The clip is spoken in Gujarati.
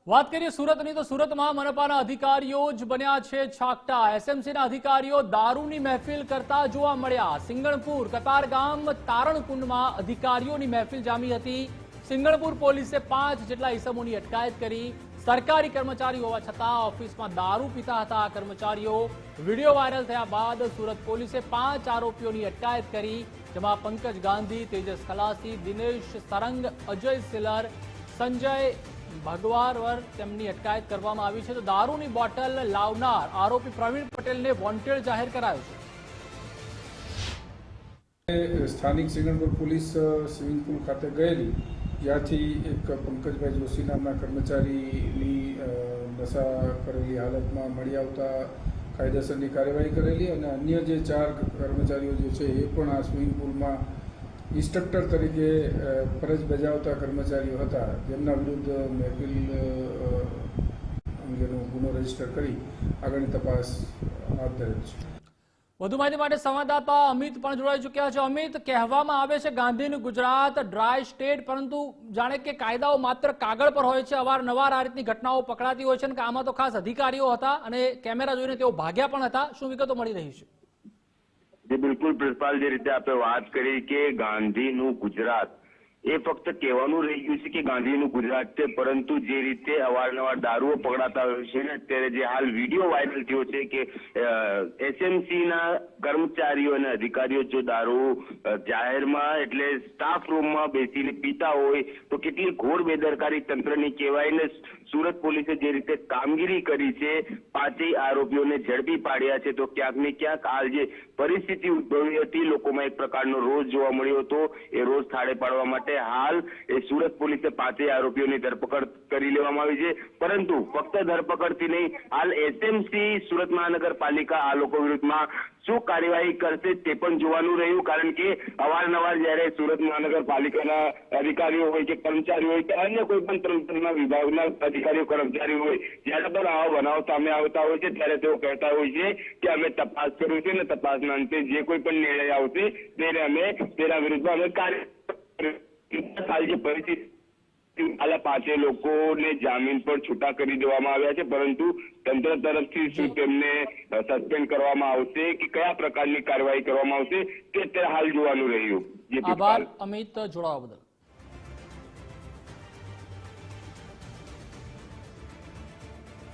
વાત કરીએ સુરતની તો સુરતમાં મનપાના અધિકારીઓ જ બન્યા છે છાકટા। એસએમસીના અધિકારીઓ દારૂની મહેફિલ કરતા જોવા મળ્યા। સિંગણપુર કતારગામ તારણકુંડમાં અધિકારીઓની મહેફિલ જામી હતી। સિંગણપુર પોલીસે 5 જેટલા ઈસમોની અટકાયત કરી। સરકારી કર્મચારી હોવા છતાં ઓફિસમાં દારૂ પીતા હતા આ કર્મચારીઓ। વિડીયો વાયરલ થયા બાદ સુરત પોલીસે 5 આરોપીઓની અટકાયત કરી, જેમાં પંકજ ગાંધી, તેજસ ખલાસી, દિનેશ સરંગ, અજય સિલર, સંજય ભગવારવર તેમની અટકાયત કરવામાં આવી છે। તો દારૂની બોટલ લાવનાર આરોપી પ્રવીણ પટેલને વોન્ટેડ જાહેર કરાયો છે। સ્થાનિક સિંગણપુર પોલીસ સ્વિમિંગ પુલ ખાતે ગયેલી, જ્યાંથી એક પંકજભાઈ જોશી નામના કર્મચારીની નશા કરેલી હાલતમાં મળી આવતા કાયદેસરની કાર્યવાહી કરેલી અને અન્ય જે 4 કર્મચારીઓ જે છે એ પણ આ સ્વિમિંગ પુલમાં ઇન્સ્ટ્રક્ટર તરીકે ફરજ બજાવતા કર્મચારીઓ હતા, જેમના વિરુદ્ધ મહેફિલ અંગેનો ગુનો રજીસ્ટર કરી આગળની તપાસ હાથ ધરેલ છે। વધુ માહિતી માટે સંવાદદાતા અમિત પણ જોડાઈ ચૂક્યા છે। અમિત, કહેવામાં આવે છે ગાંધીનું ગુજરાત ડ્રાય સ્ટેટ, પરંતુ જાણે કે કાયદાઓ માત્ર કાગળ પર હોય છે। અવારનવાર આ રીતની ઘટનાઓ પકડાતી હોય છે અને આમાં તો ખાસ અધિકારીઓ હતા અને કેમેરા જોઈને તેઓ ભાગ્યા પણ હતા। શું વિગતો મળી રહી છે? जी बिल्कुल प्रिंसिपाल, જે રીતે આપણે વાત કરી કે ગાંધીનું ગુજરાત એ ફક્ત કહેવાનું રહી ગયું છે કે ગાંધીનું ગુજરાત છે, પરંતુ જે રીતે અવારનવાર દારૂઓ પકડાતા હોય છે ને, અત્યારે જે હાલ વિડીયો વાયરલ થયો છે કે એસએમસીના કર્મચારીઓ અને અધિકારીઓ જો દારૂ જાહેરમાં એટલે સ્ટાફ રૂમમાં બેસીને પીતા હોય તો કેટલી ઘોર બેદરકારી તંત્રની કહેવાય ને। સુરત પોલીસે જે રીતે કામગીરી કરી છે, 5 આરોપીઓને ઝડપી પાડ્યા છે, તો ક્યાંક ને ક્યાંક હાલ જે પરિસ્થિતિ ઉદ્ભવી હતી, લોકોમાં એક પ્રકારનો રોષ જોવા મળ્યો હતો, એ રોષ થાળે પાડવા માટે હાલ એ સુરત પોલીસે 5 આરોપીઓની ધરપકડ કરી લેવામાં આવી છે। પરંતુ ફક્ત ધરપકડથી નહીં, હાલ એસએમસી સુરત મહાનગરપાલિકા આ લોકો વિરુદ્ધમાં શું કાર્યવાહી કરશે તે પણ જોવાનું રહ્યું, કારણ કે અવારનવાર જ્યારે સુરત મહાનગરપાલિકાના અધિકારીઓ હોય કે કર્મચારીઓ હોય કે અન્ય કોઈ પણ તંત્રના વિભાગના અધિકારીઓ કર્મચારીઓ હોય, જ્યારે પણ આવા બનાવ સામે આવતા હોય છે ત્યારે તેઓ કહેતા હોય છે કે અમે તપાસ કર્યું છે ને તપાસના અંતે જે કોઈ પણ નિર્ણય આવશે તેના વિરુદ્ધમાં અમે કાર્ય જે પરિસ્થિતિ 5 લોકોને જામીન પર છૂટા કરી દેવામાં આવ્યા છે, પરંતુ તંત્ર તરફથી શું તેમને સસ્પેન્ડ કરવામાં આવશે કે કયા પ્રકારની કાર્યવાહી કરવામાં આવશે તે હાલ જોવાનું રહ્યું। આભાર અમિત, જોડાવા બદલ।